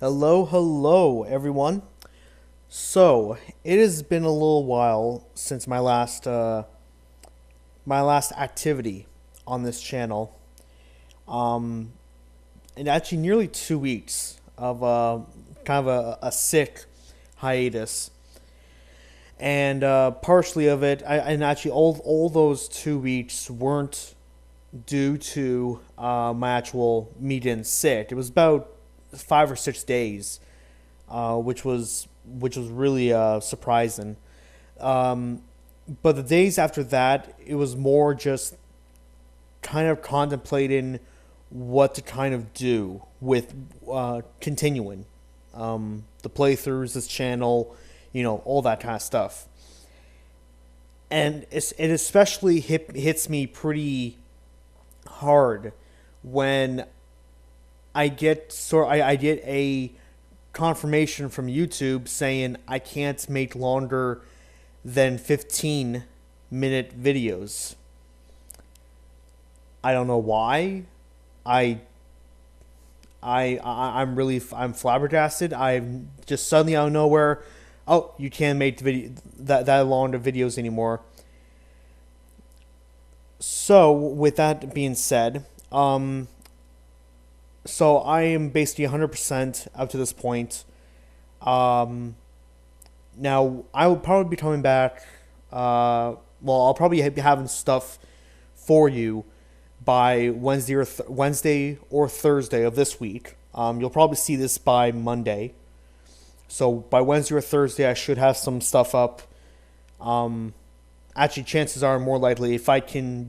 Hello, hello, everyone. So it has been a little while since my last activity on this channel. Um, and actually, nearly 2 weeks of kind of a sick hiatus, and partially of it, and actually all those 2 weeks weren't due to my actual me getting sick. It was about 5 or 6 days, which was really surprising. Um, but the days after that, it was more just kind of contemplating what to kind of do with continuing the playthroughs, this channel, all that kind of stuff. And it especially hits me pretty hard when I get a confirmation from YouTube saying I can't make longer than 15-minute videos. I don't know why. I I'm flabbergasted. I'm just suddenly out of nowhere. Oh, you can't make that long of videos anymore. So with that being said, so I am basically 100% up to this point. Um, Now I will probably be coming back. I'll probably be having stuff for you by Wednesday or Thursday of this week. You'll probably see this by Monday. So by Wednesday or Thursday, I should have some stuff up. Um, Actually, chances are more likely if I can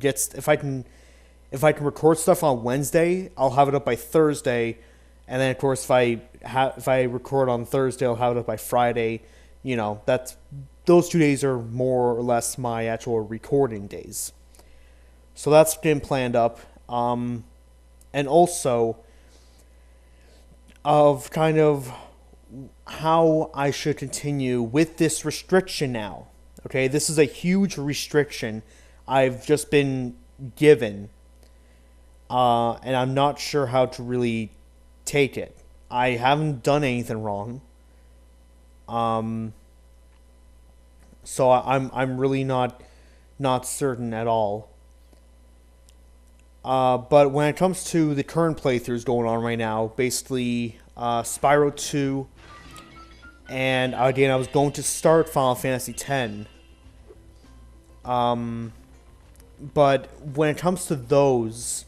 record stuff on Wednesday, I'll have it up by Thursday, and then of course if I record on Thursday, I'll have it up by Friday. That's those 2 days are more or less my actual recording days. So that's getting planned up. And also of kind of how I should continue with this restriction now. Okay, this is a huge restriction I've just been given, and I'm not sure how to really take it. I haven't done anything wrong, um, so I'm really not certain at all. But when it comes to the current playthroughs going on right now, basically Spyro 2, and again I was going to start Final Fantasy X. Um, but when it comes to those,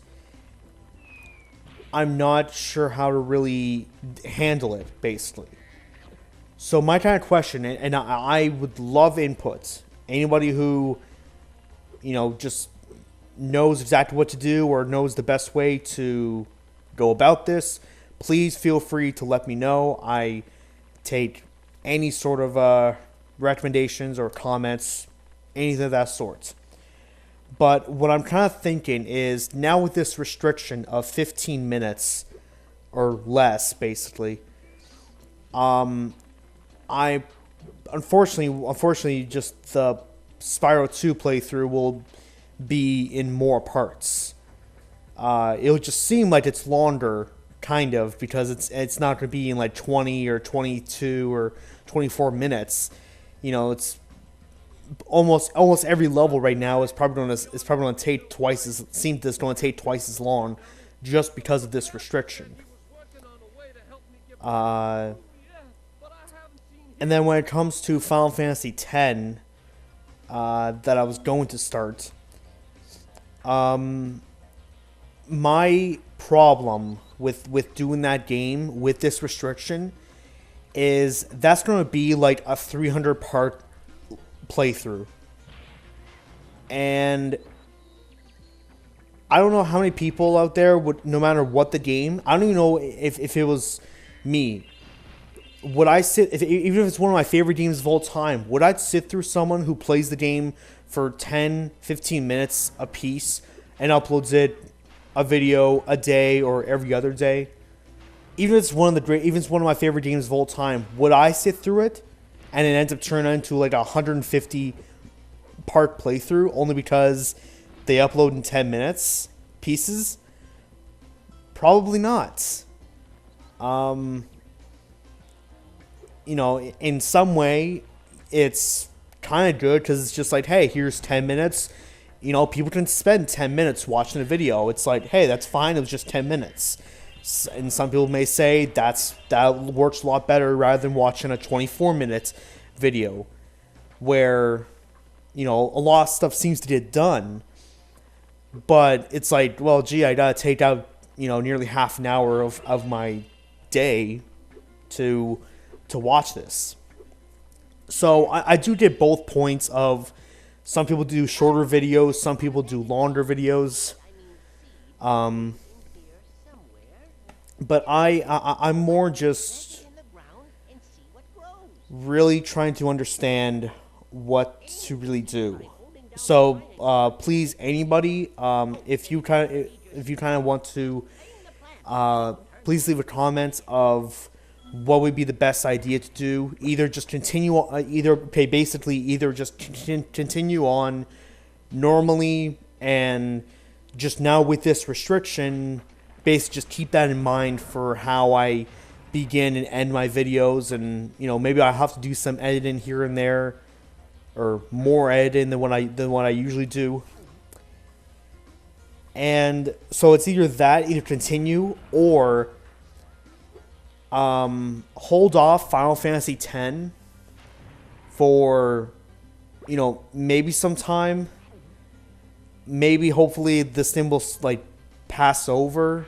I'm not sure how to really handle it, basically. So my kind of question, and I would love input. Anybody who, just knows exactly what to do or knows the best way to go about this, please feel free to let me know. I take any sort of recommendations or comments, anything of that sort. But what I'm kind of thinking is now with this restriction of 15 minutes or less, basically, I unfortunately just the Spyro 2 playthrough will be in more parts. It'll just seem like it's longer, kind of, because it's not going to be in like 20 or 22 or 24 minutes. It's almost every level right now is probably going to take twice as seems that it's going to take twice as long, just because of this restriction. Uh, and then when it comes to Final Fantasy X, that I was going to start, my problem with doing that game with this restriction is that's going to be like a 300 part playthrough, and I don't know how many people out there would, no matter what the game, I don't even know if it was me, would I even if it's one of my favorite games of all time, would I sit through someone who plays the game for 10-15 minutes a piece and uploads a video a day or every other day? Even if it's even if it's one of my favorite games of all time, would I sit through it and it ends up turning into like a 150 part playthrough only because they upload in 10 minutes pieces? Probably not. in some way, it's kind of good because it's just like, hey, here's 10 minutes. People can spend 10 minutes watching a video. It's like, hey, that's fine. It was just 10 minutes. And some people may say that works a lot better rather than watching a 24-minute video where, a lot of stuff seems to get done. But it's like, well, gee, I got to take out, nearly half an hour of my day to watch this. So I do get both points of some people do shorter videos, some people do longer videos. But I'm more just really trying to understand what to really do. So please, anybody, if you kind of want to, please leave a comment of what would be the best idea to do. Either just continue, either just continue on normally, and just now with this restriction, basically just keep that in mind for how I begin and end my videos, and maybe I have to do some editing here and there, or more editing than what I usually do. And so it's either continue or hold off Final Fantasy X for maybe some time. Maybe hopefully this thing will like pass over.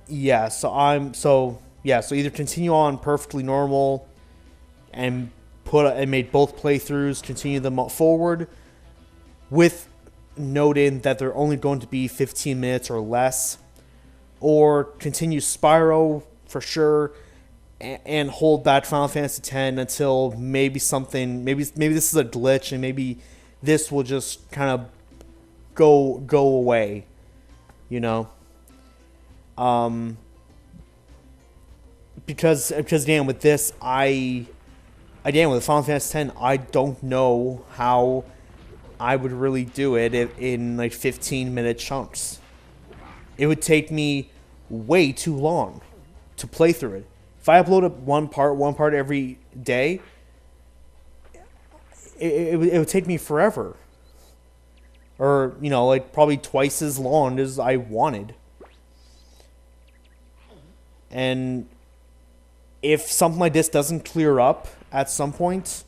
Yeah, so either continue on perfectly normal and made both playthroughs, continue them forward with noting that they're only going to be 15 minutes or less, or continue Spyro for sure and hold back Final Fantasy X until maybe this is a glitch and maybe this will just kind of go away, because again with this with Final Fantasy X, I don't know how I would really do it in like 15-minute chunks. It would take me way too long to play through it. If I uploaded one part every day, it would take me forever. Or, like probably twice as long as I wanted. And if something like this doesn't clear up at some point,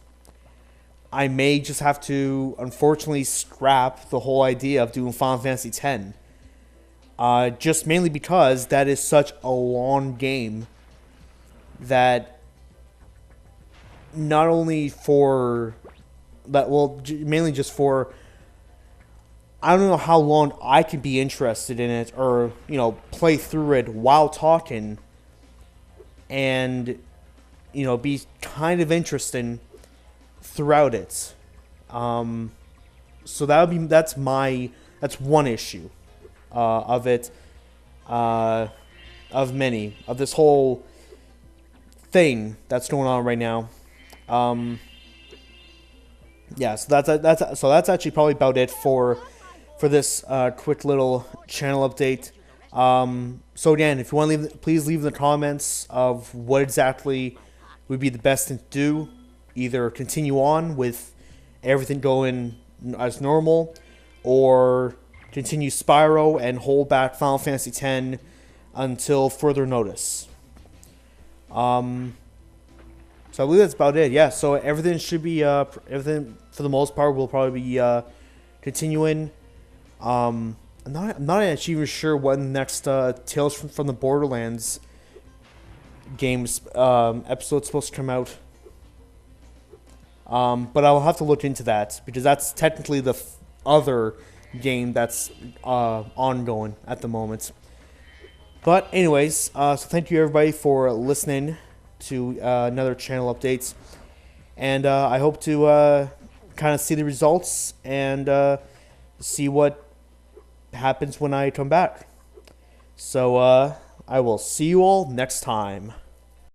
I may just have to, unfortunately, scrap the whole idea of doing Final Fantasy X. Just mainly because that is such a long game that not only for that, well, mainly just for, I don't know how long I can be interested in it or, play through it while talking and, be kind of interesting throughout it. So that's one issue of it, of many of this whole thing that's going on right now. Yeah, so that's actually probably about it for this quick little channel update. So again, if you want to please leave in the comments of what exactly would be the best thing to do. Either continue on with everything going as normal, or continue Spyro and hold back Final Fantasy X until further notice. So I believe that's about it. Yeah, so everything should be, everything for the most part will probably be continuing. I'm not actually even sure when the next Tales from the Borderlands games episode's supposed to come out. But I'll have to look into that because that's technically the other game that's ongoing at the moment. But anyways, so thank you everybody for listening to another channel update, and I hope to kind of see the results and see what happens when I come back. So I will see you all next time.